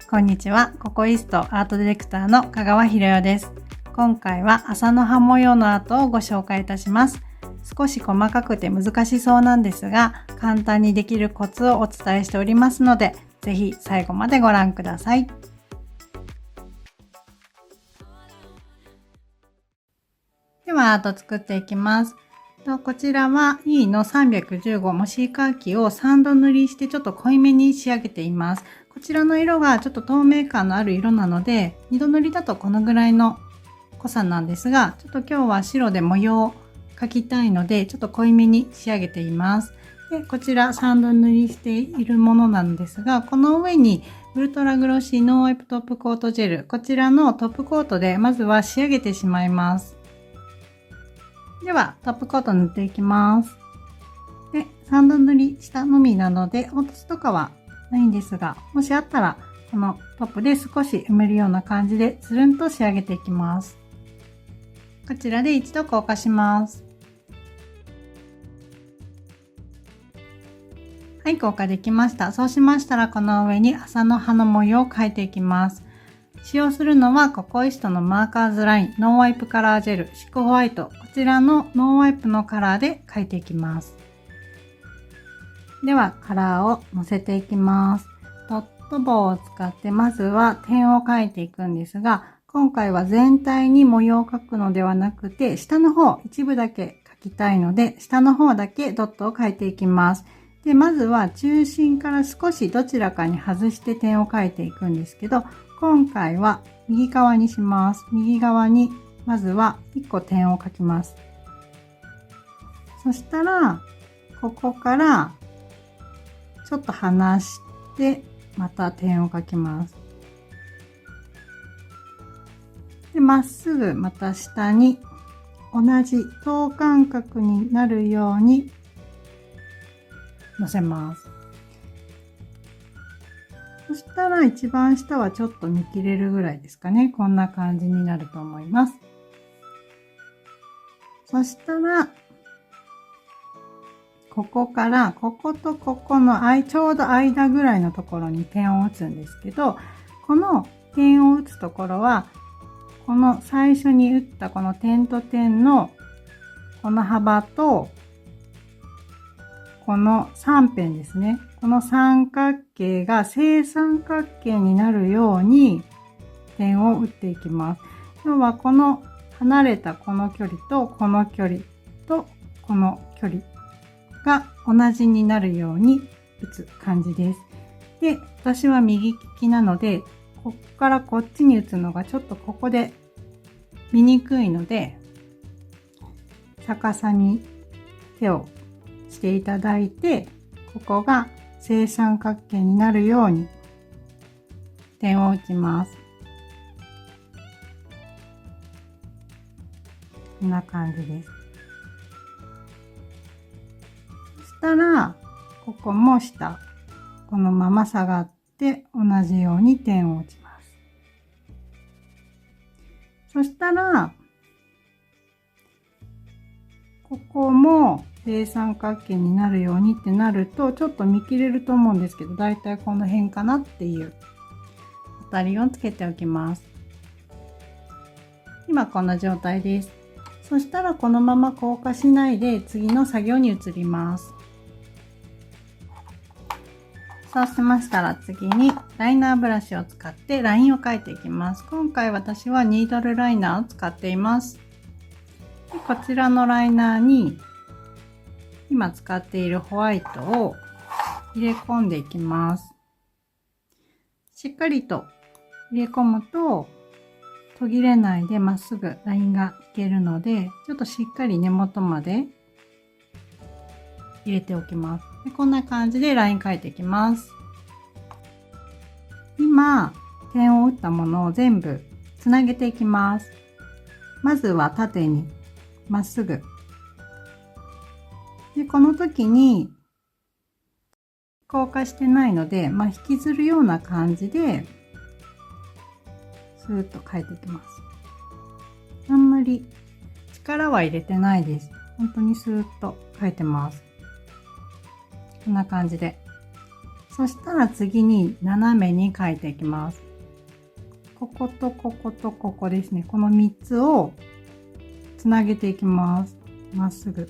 こんにちは。ココイストアートディレクターの香川博代です。今回は麻の葉模様のアートをご紹介いたします。少し細かくて難しそうなんですが、簡単にできるコツをお伝えしておりますので、ぜひ最後までご覧ください。ではアート作っていきます。こちらは E の315モシーカーキを3度塗りしてちょっと濃いめに仕上げています。こちらの色がちょっと透明感のある色なので、2度塗りだとこのぐらいの濃さなんですが、ちょっと今日は白で模様を描きたいので、ちょっと濃いめに仕上げています。で、こちら3度塗りしているものなんですが、この上にウルトラグロシーノーワイプトップコートジェル、こちらのトップコートでまずは仕上げてしまいます。ではトップコート塗っていきます。で、3度塗りしたのみなので凹凸とかはないんですが、もしあったらこのトップで少し埋めるような感じでつるんと仕上げていきます。こちらで一度硬化します。はい、硬化できました。そうしましたらこの上に麻の葉の模様を描いていきます。使用するのはココイストのマーカーズラインノーワイプカラージェルシックホワイト、こちらのノーワイプのカラーで描いていきます。ではカラーをのせていきます。ドット棒を使ってまずは点を描いていくんですが、今回は全体に模様を描くのではなくて、下の方一部だけ描きたいので、下の方だけドットを描いていきます。で、まずは中心から少しどちらかに外して点を描いていくんですけど、今回は右側にします。右側にまずは1個点を描きます。そしたらここからちょっと離してまた点を描きます。で、まっすぐまた下に同じ等間隔になるようにのせます。そしたら一番下はちょっと見切れるぐらいですかね。こんな感じになると思います。そしたら、ここから、こことここのちょうど間ぐらいのところに点を打つんですけど、この点を打つところは、この最初に打ったこの点と点のこの幅と、この3辺ですね。この三角形が正三角形になるように点を打っていきます。要はこの離れたこの距離とこの距離とこの距離が同じになるように打つ感じです。で、私は右利きなので、こっからこっちに打つのがちょっとここで見にくいので、逆さに手をしていただいて、ここが正三角形になるように点を打ちます。こんな感じです。そしたら、ここも下、このまま下がって同じように点を打ちます。そしたら、ここも正三角形になるようにってなるとちょっと見切れると思うんですけど、だいたいこの辺かなっていう当たりをつけておきます。今こんな状態です。そしたらこのまま硬化しないで次の作業に移ります。そうしましたら次にライナーブラシを使ってラインを描いていきます。今回私はニードルライナーを使っています。で、こちらのライナーに今使っているホワイトを入れ込んでいきます。しっかりと入れ込むと途切れないでまっすぐラインが引けるので、ちょっとしっかり根元まで入れておきます。で、こんな感じでライン描いていきます。今点を打ったものを全部つなげていきます。まずは縦にまっすぐ。で、この時に硬化してないので、引きずるような感じでスーッと描いていきます。あんまり力は入れてないです。本当にスーッと描いてます。こんな感じで。そしたら次に斜めに描いていきます。こことこことここですね。この3つをつなげていきます。まっすぐ。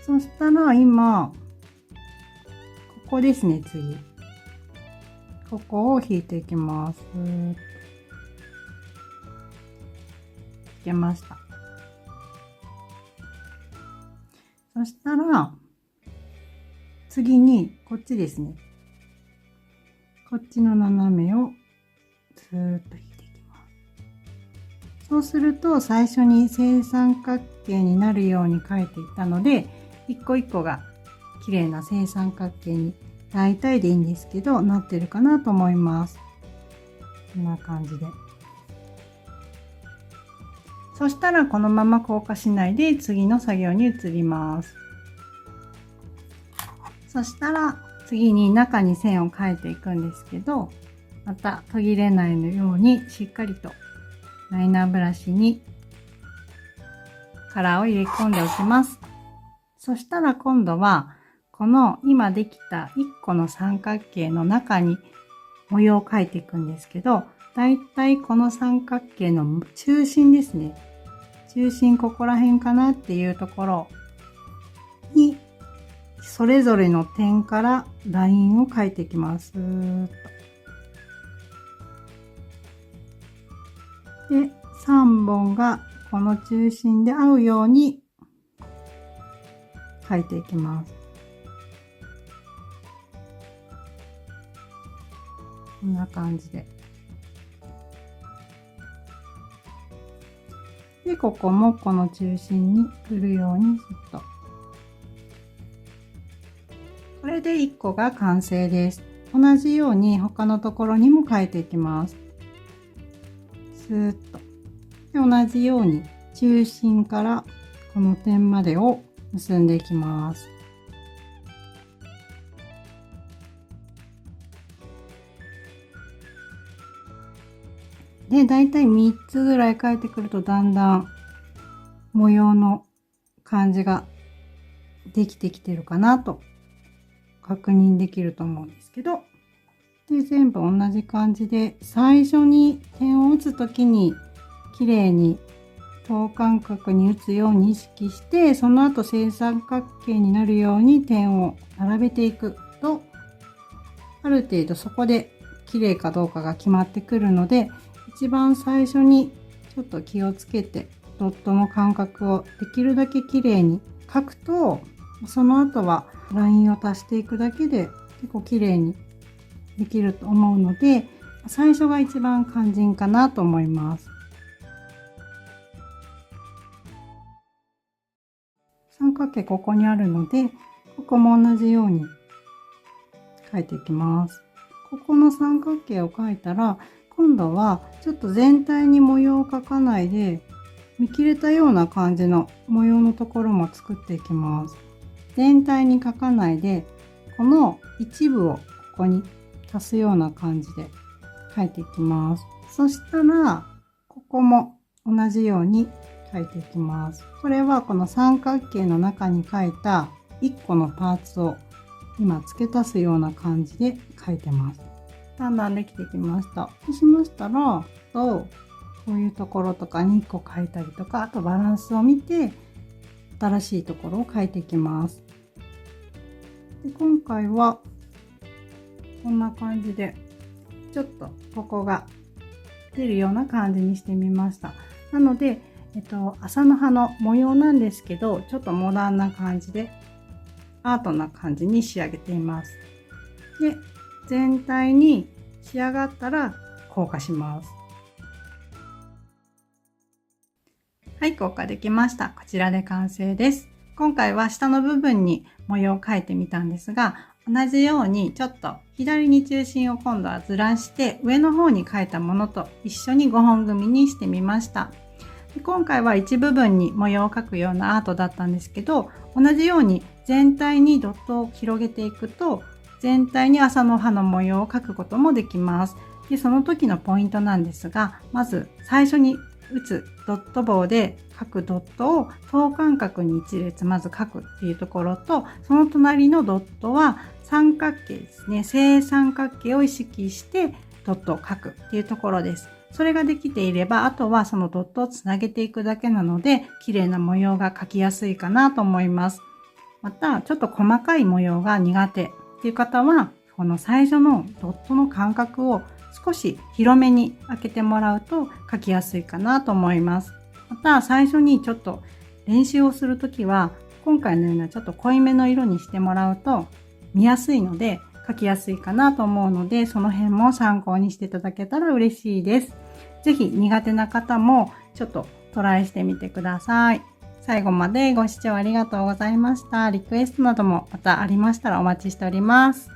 そしたら今、ここですね、次。ここを引いていきます。引けました。そしたら、次にこっちですね。こっちの斜めをずーっと引いていきます。そうすると最初に正三角形になるように描いていったので、一個一個が綺麗な正三角形に大体でいいんですけど、なってるかなと思います。こんな感じで。そしたらこのまま硬化しないで次の作業に移ります。そしたら次に中に線を描いていくんですけど、また途切れないようにしっかりとライナーブラシにカラーを入れ込んでおきます。そしたら今度はこの今できた1個の三角形の中に模様を描いていくんですけど、だいたいこの三角形の中心ですね。中心ここら辺かなっていうところにそれぞれの点からラインを描いていきます。で、3本がこの中心で合うように描いていきます。こんな感じで。で、ここもこの中心に来るようにすっと。これで1個が完成です。同じように他のところにも描いていきます。スーッと。で、同じように中心からこの点までを結んでいきます。で、だいたい3つぐらい描いてくるとだんだん模様の感じができてきてるかなと確認できると思うんですけど、で、全部同じ感じで最初に点を打つときに綺麗に等間隔に打つように意識して、その後正三角形になるように点を並べていくと、ある程度そこで綺麗かどうかが決まってくるので、一番最初にちょっと気をつけてドットの間隔をできるだけ綺麗に描くと、その後はラインを足していくだけで結構綺麗にできると思うので、最初が一番肝心かなと思います。三角形ここにあるので、ここも同じように描いていきます。ここの三角形を描いたら、今度はちょっと全体に模様を描かないで、見切れたような感じの模様のところも作っていきます。全体に描かないで、この一部をここに足すような感じで描いていきます。そしたら、ここも同じように描いていきます。これはこの三角形の中に描いた1個のパーツを今付け足すような感じで描いてます。だんだんできてきました。そうしましたら、こういうところとかに1個描いたりとか、あとバランスを見て新しいところを描いていきます。で、今回はこんな感じでちょっとここが出るような感じにしてみました。なので、麻の葉の模様なんですけど、ちょっとモダンな感じでアートな感じに仕上げています。で、全体に仕上がったら硬化します。はい、硬化できました。こちらで完成です。今回は下の部分に模様を描いてみたんですが、同じようにちょっと左に中心を今度はずらして上の方に描いたものと一緒に5本組にしてみました。で、今回は一部分に模様を描くようなアートだったんですけど、同じように全体にドットを広げていくと全体に麻の葉の模様を描くこともできます。で、その時のポイントなんですが、まず最初に打つドット棒で書くドットを等間隔に一列まず書くっていうところと、その隣のドットは三角形ですね。正三角形を意識してドットを書くっていうところです。それができていれば、あとはそのドットをつなげていくだけなので、綺麗な模様が描きやすいかなと思います。また、ちょっと細かい模様が苦手っていう方は、この最初のドットの間隔を少し広めに開けてもらうと描きやすいかなと思います。また、最初にちょっと練習をするときは、今回のようなちょっと濃いめの色にしてもらうと見やすいので、描きやすいかなと思うので、その辺も参考にしていただけたら嬉しいです。ぜひ苦手な方もちょっとトライしてみてください。最後までご視聴ありがとうございました。リクエストなどもまたありましたらお待ちしております。